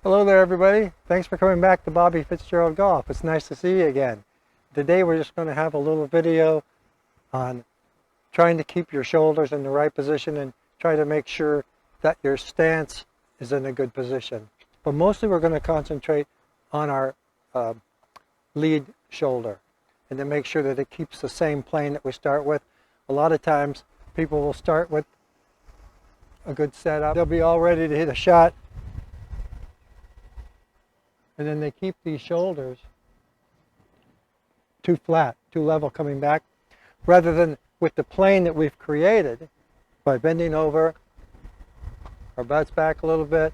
Hello there everybody. Thanks for coming back to Bobby Fitzgerald Golf. It's nice to see you again. Today we're just going to have a little video on trying to keep your shoulders in the right position and try to make sure that your stance is in a good position. But mostly we're going to concentrate on our lead shoulder and to make sure that it keeps the same plane that we start with. A lot of times people will start with a good setup. They'll be all ready to hit a shot, and then they keep these shoulders too flat, too level coming back, rather than with the plane that we've created by bending over, our butts back a little bit.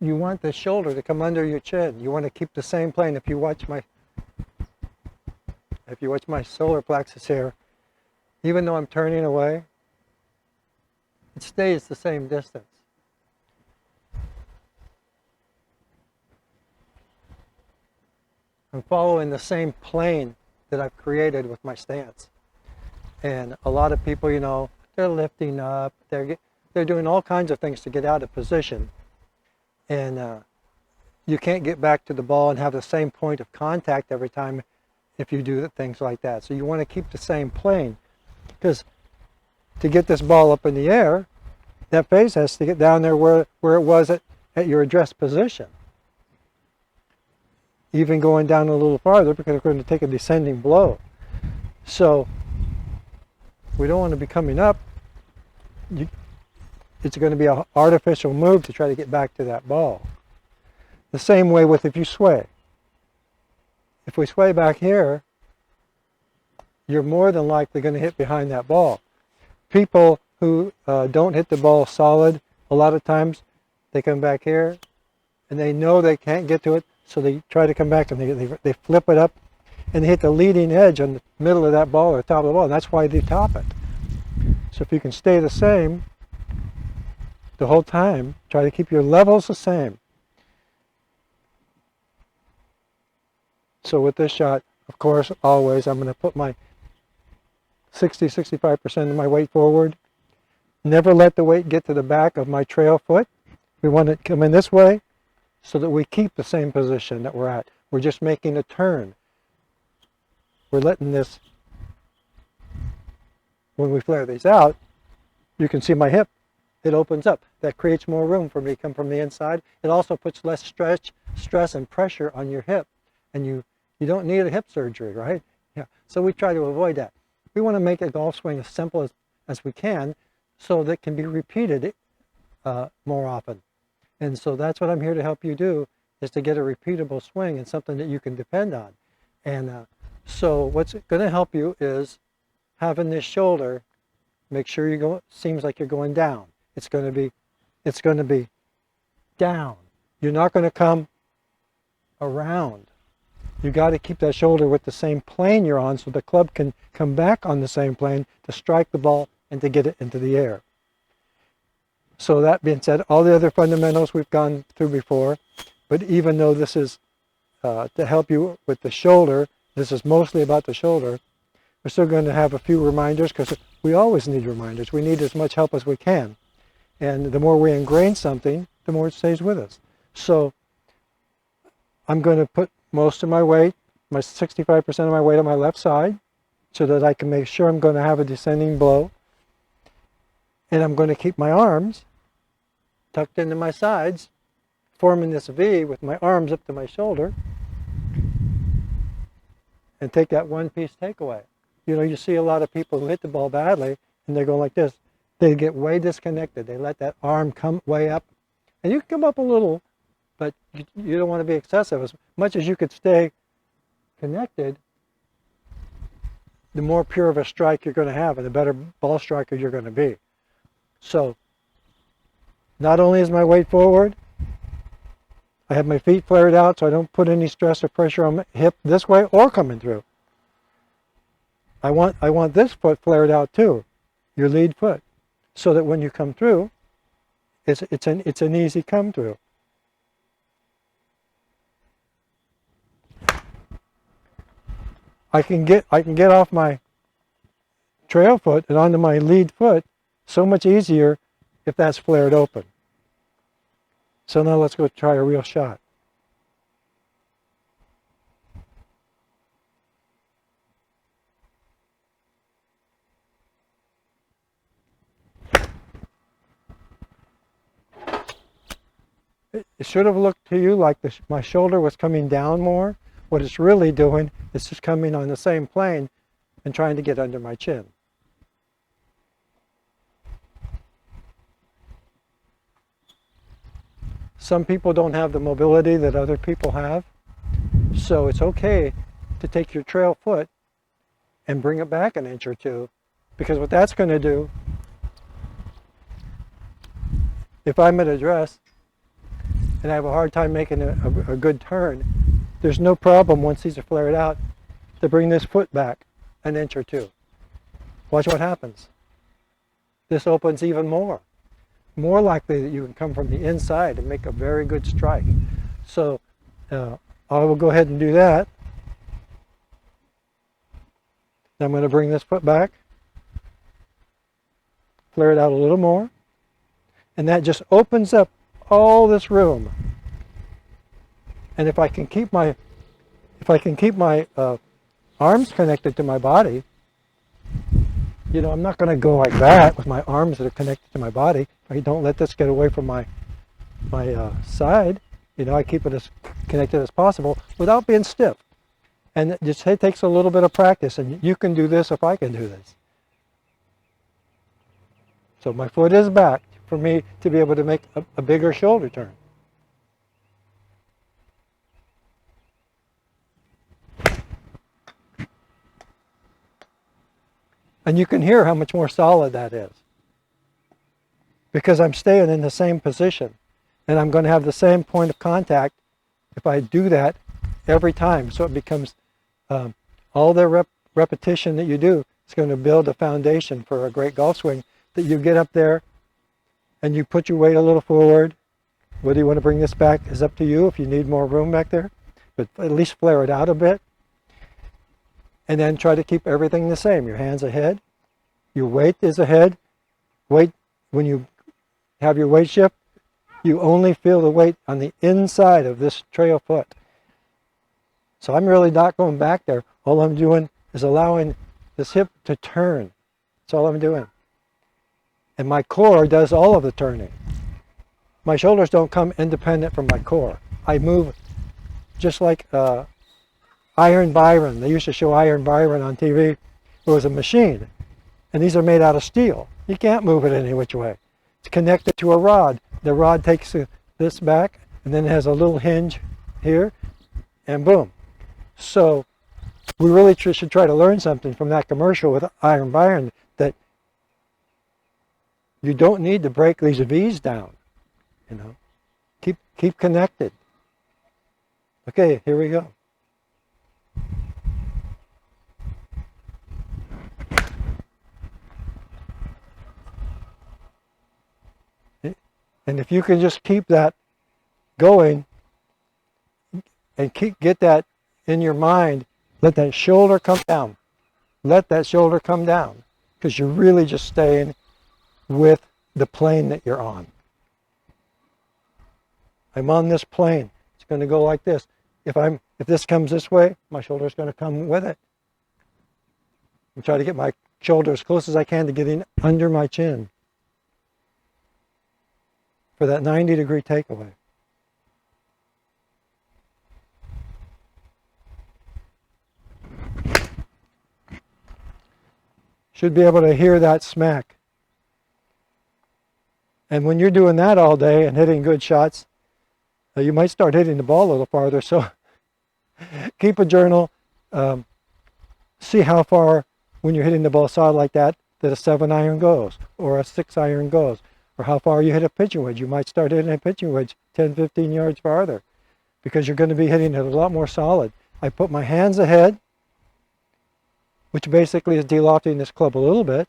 You want the shoulder to come under your chin. You want to keep the same plane. If you watch my solar plexus here, even though I'm turning away, it stays the same distance. I'm following the same plane that I've created with my stance. And a lot of people, you know, they're lifting up, they're doing all kinds of things to get out of position. And you can't get back to the ball and have the same point of contact every time if you do things like that. So you want to keep the same plane, because to get this ball up in the air, that face has to get down there where it was at your address position. Even going down a little farther, because we're going to take a descending blow. So we don't want to be coming up. It's going to be an artificial move to try to get back to that ball. The same way with if you sway. If we sway back here, you're more than likely going to hit behind that ball. People who don't hit the ball solid, a lot of times they come back here and they know they can't get to it, so they try to come back and they flip it up and they hit the leading edge on the middle of that ball or top of the ball, and that's why they top it. So if you can stay the same the whole time, try to keep your levels the same. So with this shot, of course, always I'm going to put my 60-65% of my weight forward. Never let the weight get to the back of my trail foot. We want it to come in this way so that we keep the same position that we're at. We're just making a turn. We're letting this, when we flare these out, you can see my hip. It opens up. That creates more room for me to come from the inside. It also puts less stress and pressure on your hip. And you don't need a hip surgery, right? Yeah. So we try to avoid that. We want to make a golf swing as simple as we can so that it can be repeated more often. And so that's what I'm here to help you do, is to get a repeatable swing and something that you can depend on. And so what's going to help you is having this shoulder, make sure you go, seems like you're going down. It's going to be down. You're not going to come around. You got to keep that shoulder with the same plane you're on so the club can come back on the same plane to strike the ball and to get it into the air. So that being said, all the other fundamentals we've gone through before, but even though this is to help you with the shoulder, this is mostly about the shoulder, we're still going to have a few reminders, because we always need reminders. We need as much help as we can. And the more we ingrain something, the more it stays with us. So I'm going to put most of my weight, my 65% of my weight on my left side, so that I can make sure I'm going to have a descending blow. And I'm going to keep my arms tucked into my sides, forming this V with my arms up to my shoulder, and take that one-piece takeaway. You know, you see a lot of people who hit the ball badly, and they go like this. They get way disconnected. They let that arm come way up. And you can come up a little, but you don't want to be excessive. As much as you could stay connected, the more pure of a strike you're going to have and the better ball striker you're going to be. So not only is my weight forward, I have my feet flared out so I don't put any stress or pressure on my hip this way or coming through. I want this foot flared out too, your lead foot, so that when you come through, it's an easy come through. I can get off my trail foot and onto my lead foot so much easier if that's flared open. So now let's go try a real shot. It should have looked to you like my shoulder was coming down more. What it's really doing is just coming on the same plane and trying to get under my chin. Some people don't have the mobility that other people have, so it's okay to take your trail foot and bring it back an inch or two, because what that's going to do, if I'm at a dress and I have a hard time making a good turn, there's no problem once these are flared out to bring this foot back an inch or two. Watch what happens. This opens even more. More likely that you can come from the inside and make a very good strike. So I will go ahead and do that. I'm going to bring this foot back, flare it out a little more, and that just opens up all this room. And if I can keep my arms connected to my body, you know, I'm not going to go like that with my arms that are connected to my body. I don't let this get away from my side. You know, I keep it as connected as possible without being stiff. And it just takes a little bit of practice, and you can do this if I can do this. So my foot is back for me to be able to make a bigger shoulder turn. And you can hear how much more solid that is, because I'm staying in the same position, and I'm going to have the same point of contact if I do that every time. So it becomes all the repetition that you do is going to build a foundation for a great golf swing, that you get up there and you put your weight a little forward. Whether you want to bring this back is up to you if you need more room back there, but at least flare it out a bit. And then try to keep everything the same. Your hands ahead, your weight is ahead. Weight, when you have your weight shift, you only feel the weight on the inside of this trail foot. So I'm really not going back there. All I'm doing is allowing this hip to turn. That's all I'm doing. And my core does all of the turning. My shoulders don't come independent from my core. I move just like Iron Byron. They used to show Iron Byron on TV. It was a machine, and these are made out of steel. You can't move it any which way. It's connected to a rod. The rod takes this back, and then it has a little hinge here, and boom. So we really should try to learn something from that commercial with Iron Byron, that you don't need to break these V's down. You know, keep connected. Okay, here we go. And if you can just keep that going and get that in your mind, let that shoulder come down. Let that shoulder come down, because you're really just staying with the plane that you're on. I'm on this plane. It's going to go like this. If this comes this way, my shoulder is going to come with it. I'm trying to get my shoulder as close as I can to getting under my chin for that 90-degree takeaway. Should be able to hear that smack. And when you're doing that all day and hitting good shots, you might start hitting the ball a little farther. So keep a journal. See how far, when you're hitting the ball solid like that a 7-iron goes, or a 6-iron goes, or how far you hit a pitching wedge. You might start hitting a pitching wedge 10, 15 yards farther, because you're going to be hitting it a lot more solid. I put my hands ahead, which basically is de-lofting this club a little bit.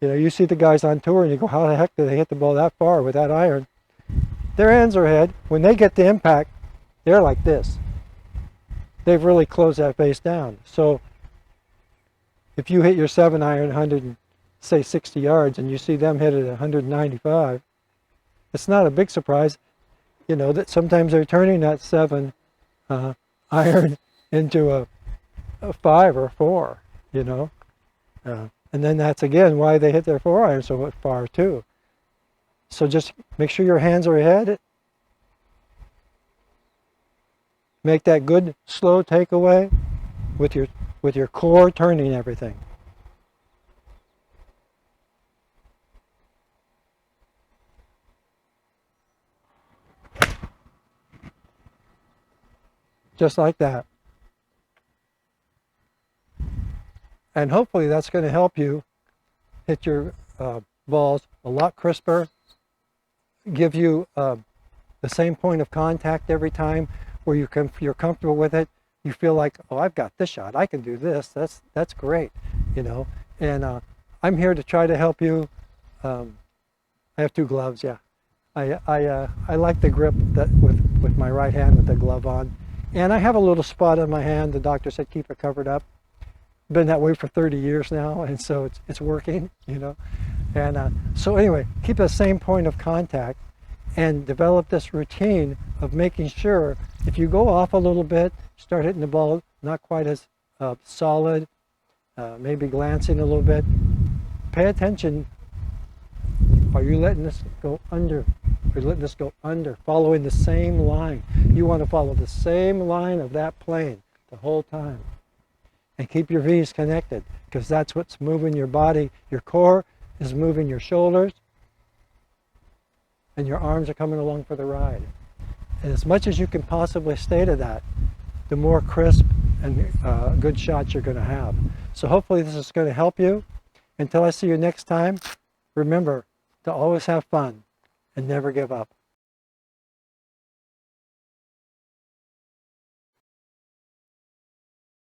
You know, you see the guys on tour and you go, how the heck did they hit the ball that far with that iron? Their hands are ahead. When they get the impact, they're like this. They've really closed that face down. So if you hit your 7-iron say 60 yards and you see them hit at 195, it's not a big surprise, you know, that sometimes they're turning that 7 iron into a 5 or 4, you know. And then that's again why they hit their 4 iron so far too. So just make sure your hands are ahead. Make that good slow takeaway with your core turning everything. Just like that. And hopefully that's going to help you hit your balls a lot crisper, give you the same point of contact every time where you're comfortable with it. You feel like, oh, I've got this shot. I can do this. That's great, you know. And I'm here to try to help you. I have 2 gloves, yeah. I like the grip that with my right hand with the glove on. And I have a little spot on my hand. The doctor said keep it covered up. Been that way for 30 years now, and so it's working, you know. And so anyway, keep the same point of contact and develop this routine of making sure if you go off a little bit, start hitting the ball not quite as solid, maybe glancing a little bit, pay attention. Are you letting this go under? Are you letting this go under? Following the same line. You want to follow the same line of that plane the whole time. And keep your V's connected, because that's what's moving your body. Your core is moving your shoulders, and your arms are coming along for the ride. And as much as you can possibly stay to that, the more crisp and good shots you're going to have. So hopefully this is going to help you. Until I see you next time, remember to always have fun and never give up.